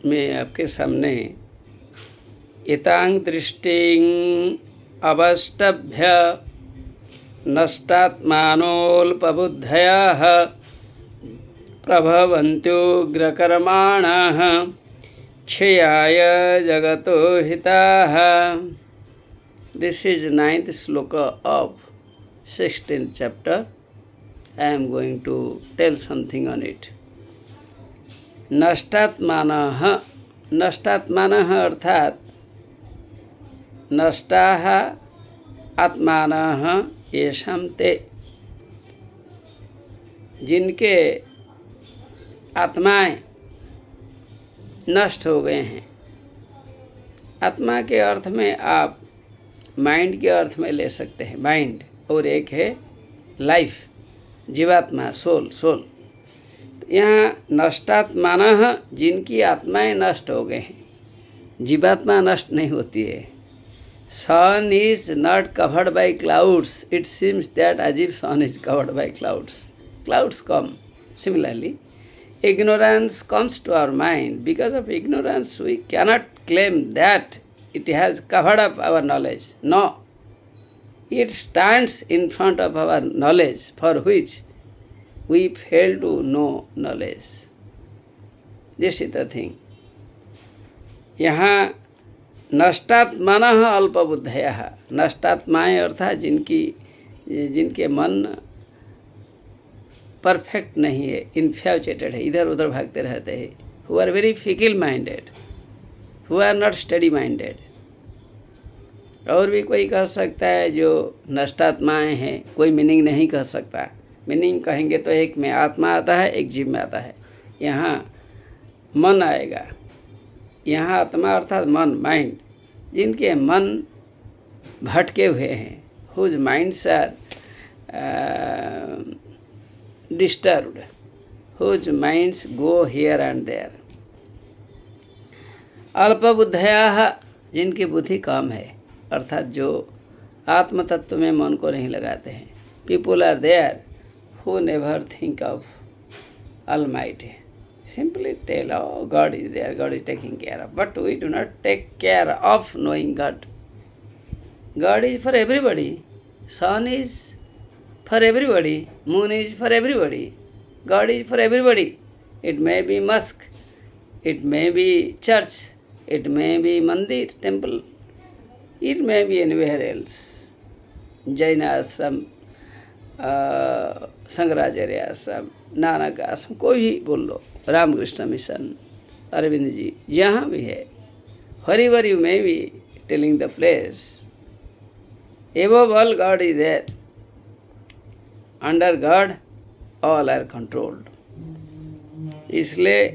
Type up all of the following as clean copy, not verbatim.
में आपके सामने इतांग दृष्टिं अवष्टभ्य नष्टात्मानोऽल्पबुद्धयः प्रभवन्त्युग्रकर्माणः क्षयाय जगतो हिताः. This is 9th sloka of 16th chapter. I am going to tell something on it. नष्टात्मानः, नष्टात्मानः अर्थात नष्टाः आत्मानः येषां ते, जिनके आत्माएं नष्ट हो गए हैं. आत्मा के अर्थ में आप माइंड के अर्थ में ले सकते हैं, माइंड, और एक है लाइफ, जीवात्मा, सोल. यहाँ नष्टात्मानः, जिनकी आत्माएं नष्ट हो गए हैं. जीवात्मा नष्ट नहीं होती है. Sun is not covered by clouds. It seems that as if sun is covered by clouds. Clouds come. Similarly ignorance comes to our mind. Because of ignorance we cannot claim that it has covered up our knowledge. No, it stands in front of our knowledge, for which we fail to know knowledge. This is the thing. यहाँ नष्टात्मानः अल्पबुद्धयः, नष्टात्माएं अर्थात जिनके मन perfect नहीं है, इन्फ्याचुएटेड है, इधर उधर भागते रहते हैं. Who are very fickle minded, who are not study minded. और भी कोई कह सकता है जो नष्टात्माएं हैं, कोई मीनिंग नहीं कह सकता. मीनिंग कहेंगे तो एक में आत्मा आता है, एक जीव में आता है. यहाँ मन आएगा. यहाँ आत्मा अर्थात मन, माइंड, जिनके मन भटके हुए हैं, whose minds are disturbed, whose minds go here and there. अल्पबुद्धयाः, जिनकी बुद्धि कम है, अर्थात जो आत्म तत्व में मन को नहीं लगाते हैं. People are there who never think of Almighty. Simply tell, oh, God is there, God is taking care of. But we do not take care of knowing God. God is for everybody. Sun is for everybody, moon is for everybody, God is for everybody. It may be mosque, it may be church, it may be mandir, temple, it may be anywhere else. Jaina ashram, Shankaracharya आश्रम, नानक आश्रम, कोई भी बोल लो, Ramakrishna mission, Arvind ji, जहाँ भी है. wherever you may be telling the place, above all God is there. Under God all are controlled. इसलिए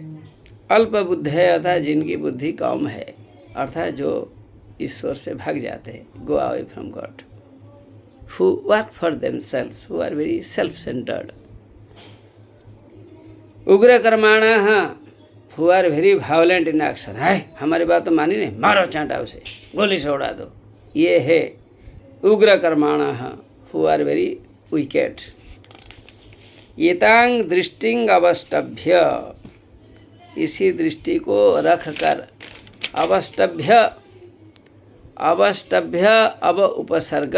अल्प बुद्ध है अर्थात जिनकी बुद्धि कम है, अर्थात जो ईश्वर से भाग जाते हैं, go away from God, who work for themselves, who are very self-centered. उग्र कर्माणः, who are very violent in action. है हमारी बात तो मानी नहीं, मारो चांटा उसे, गोली से उड़ा दो. ये है उग्र कर्माणः, who are very wicked. एतांग दृष्टिं अवष्टभ्य, इसी दृष्टि को रख कर, अवष्टभ्य, अवष्टभ्य अब उपसर्ग,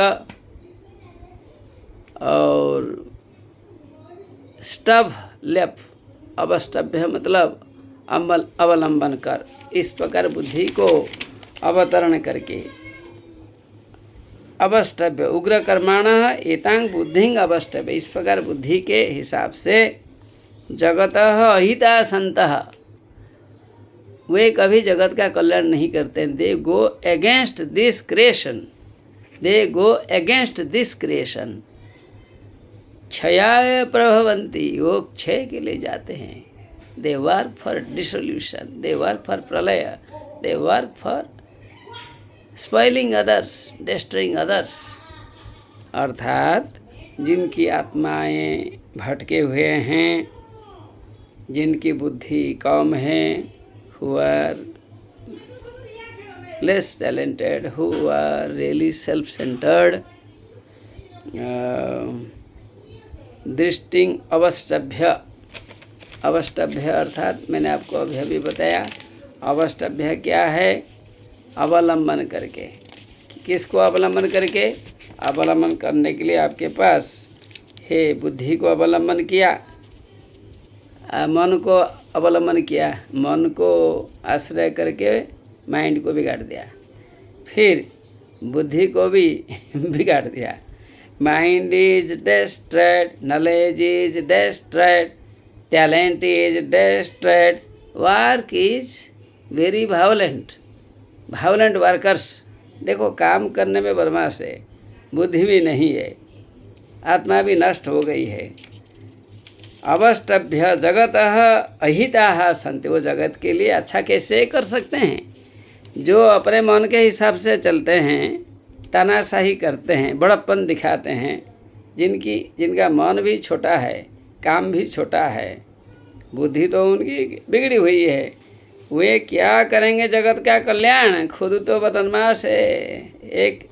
और स्टभ लेप, अवष्टभ्य मतलब अवलंबन कर. इस प्रकार बुद्धि को अवतरण करके अवष्टभ्य उग्र कर्माणः एतांग बुद्धिं अवष्टभ्य, इस प्रकार बुद्धि के हिसाब से जगतः अहिता संतः, वे कभी जगत का कल्याण नहीं करते. They go against this creation, they go against this creation. क्षयाय प्रभवन्ति, वो क्षय के लिए जाते हैं. They work for dissolution, they work for pralaya, they work for spoiling others, destroying others. अर्थात जिनकी आत्माएं भटके हुए हैं, जिनकी बुद्धि कम है, who are less talented, who are really self-centered, दृष्टिं अवष्टभ्य, अवष्टभ्य अर्थात मैंने आपको अभी बताया, अवष्टभ्य क्या है? अवलंबन करके। किसको अवलंबन करके? अवलंबन करने के लिए आपके पास है बुद्धि को अवलंबन किया, मन को अवलंबन किया, मन को आश्रय करके माइंड को बिगाड़ दिया, फिर बुद्धि को भी बिगाड़ दिया। Mind is distract, knowledge is distract, talent is distract, work is very violent, violent workers. देखो काम करने में बदमाश है, बुद्धि भी नहीं है, आत्मा भी नष्ट हो गई है। अवष्टभ्य जगतः अहिताः सन्ति, वो जगत के लिए अच्छा कैसे कर सकते हैं? जो अपने मन के हिसाब से चलते हैं, तानाशाही करते हैं, बड़प्पन दिखाते हैं, जिनका मन भी छोटा है, काम भी छोटा है, बुद्धि तो उनकी बिगड़ी हुई है, वे क्या करेंगे जगत का कल्याण? खुद तो बदमाश है, एक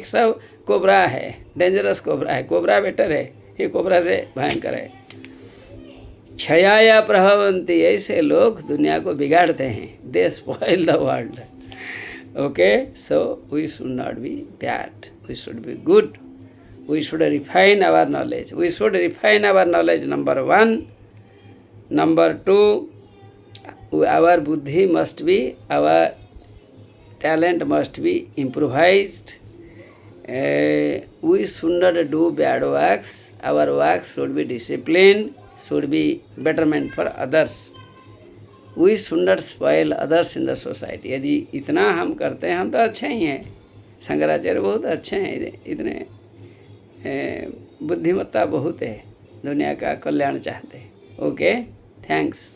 सब कोबरा है, डेंजरस कोबरा है, कोबरा बेटर है, ये कोबरा से भयंकर है। क्षयाया प्रभवन्ति, ऐसे लोग दुनिया को बिगाड़ते हैं, they spoil the world. Okay, so we should not be bad, we should be good, we should refine our knowledge, we should refine our knowledge, number 1। Number 2, our buddhi must be, our talent must be improvised. We should not do bad works, our works should be disciplined, should be betterment for others. We should not spoil others in the society. यदि इतना हम करते हैं, हम तो अच्छे ही हैं, शंकराचार्य बहुत अच्छे हैं, इतने बुद्धिमत्ता बहुत है, दुनिया का कल्याण चाहते हैं। Okay, thanks.